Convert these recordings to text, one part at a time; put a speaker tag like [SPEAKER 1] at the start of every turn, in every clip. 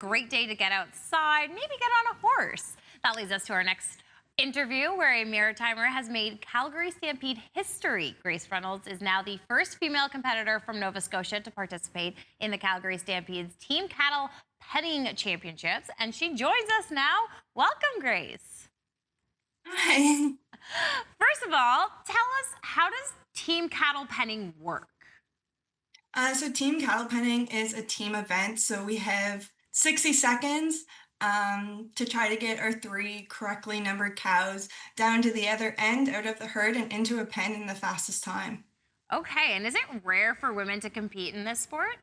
[SPEAKER 1] Great day to get outside, maybe get on a horse. That leads us to our next interview where a Maritimer has made Calgary Stampede history. Grace Reynolds is now the first female competitor from Nova Scotia to participate in the Calgary Stampede's Team Cattle Penning Championships, and she joins us now. Welcome, Grace.
[SPEAKER 2] Hi.
[SPEAKER 1] First of all, tell us, how does Team Cattle Penning work?
[SPEAKER 2] So team cattle penning is a team event. So we have 60 seconds to try to get our three correctly numbered cows down to the other end out of the herd and into a pen in the fastest time.
[SPEAKER 1] Okay, and is it rare for women to compete in this sport?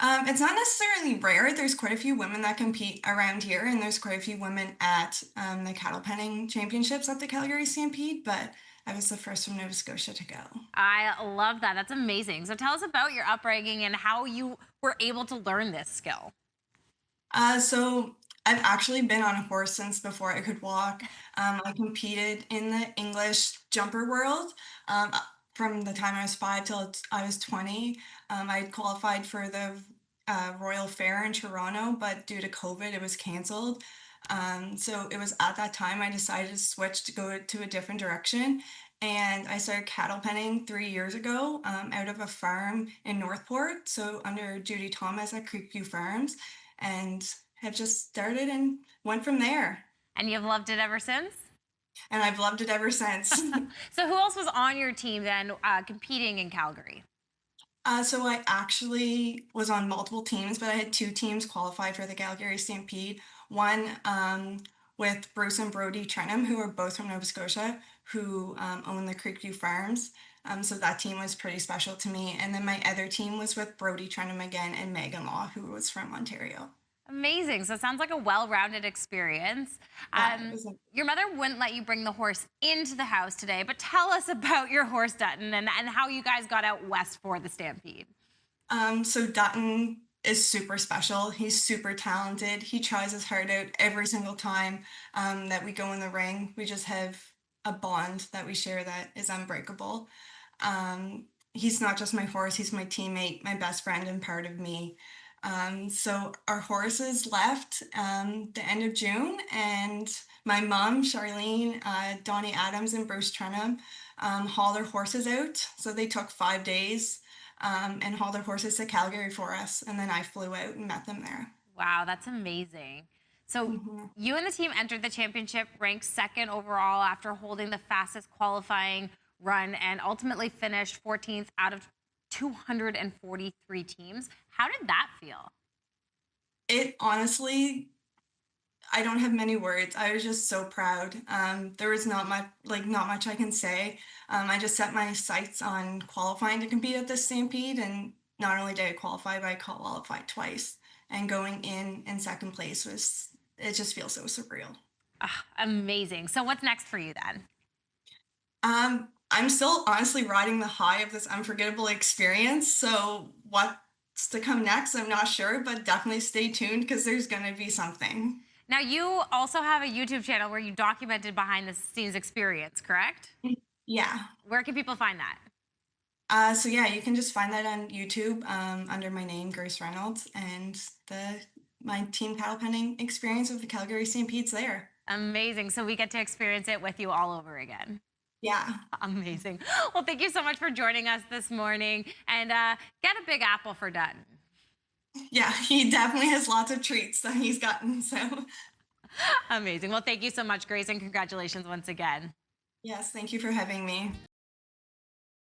[SPEAKER 2] It's not necessarily rare. There's quite a few women that compete around here, and there's quite a few women at the cattle penning championships at the Calgary Stampede, but I was the first from Nova Scotia to go.
[SPEAKER 1] I love that. That's amazing. So tell us about your upbringing and how you were able to learn this skill.
[SPEAKER 2] So I've actually been on a horse since before I could walk. I competed in the English jumper world from the time I was 5 till I was 20. I qualified for the Royal Fair in Toronto, but due to COVID, it was canceled. So it was at that time I decided to switch to go to a different direction. And I started cattle penning 3 years ago out of a farm in Northport, so under Judy Thomas at Creekview Farms, and have just started and went from there.
[SPEAKER 1] And you've loved it ever since?
[SPEAKER 2] And I've loved it ever since.
[SPEAKER 1] So who else was on your team then competing in Calgary?
[SPEAKER 2] So I actually was on multiple teams, but I had two teams qualify for the Calgary Stampede. One with Bruce and Brody Trenham, who are both from Nova Scotia, who own the Creekview Farms. So that team was pretty special to me. And then my other team was with Brody Trenham again and Megan Law, who was from Ontario.
[SPEAKER 1] Amazing. So it sounds like a well-rounded experience.
[SPEAKER 2] Yeah, it was
[SPEAKER 1] Your mother wouldn't let you bring the horse into the house today, but tell us about your horse, Dutton, and how you guys got out west for the Stampede.
[SPEAKER 2] So Dutton is super special. He's super talented. He tries his heart out every single time that we go in the ring. We just have a bond that we share that is unbreakable. He's not just my horse, he's my teammate, my best friend, and part of me. So our horses left the end of June, and my mom, Charlene, Donnie Adams, and Bruce Trenham hauled their horses out. So they took 5 days and hauled their horses to Calgary for us. And then I flew out and met them there.
[SPEAKER 1] Wow, that's amazing. So
[SPEAKER 2] Mhm.
[SPEAKER 1] you and the team entered the championship ranked second overall after holding the fastest qualifying run and ultimately finished 14th out of 243 teams. How did that feel?
[SPEAKER 2] It honestly, I don't have many words. I was just so proud. There was not much I can say. I just set my sights on qualifying to compete at this Stampede, and not only did I qualify, but I qualified twice. And going in second place was, it just feels so surreal.
[SPEAKER 1] Ah, amazing. So what's next for you then?
[SPEAKER 2] I'm still honestly riding the high of this unforgettable experience. So what's to come next, I'm not sure, but definitely stay tuned because there's gonna be something.
[SPEAKER 1] Now, you also have a YouTube channel where you documented behind the scenes experience, correct?
[SPEAKER 2] Yeah.
[SPEAKER 1] Where can people find that?
[SPEAKER 2] So yeah, you can just find that on YouTube under my name, Grace Reynolds, and the my team cattle penning experience with the Calgary Stampede's there.
[SPEAKER 1] Amazing. So we get to experience it with you all over again.
[SPEAKER 2] Yeah,
[SPEAKER 1] Amazing. Well, thank you so much for joining us this morning. And get a big apple for Dutton.
[SPEAKER 2] yeah, he definitely has lots of treats that he's gotten. So
[SPEAKER 1] Amazing. Well, thank you so much, Grace, and congratulations once again.
[SPEAKER 2] yes, thank you for having me.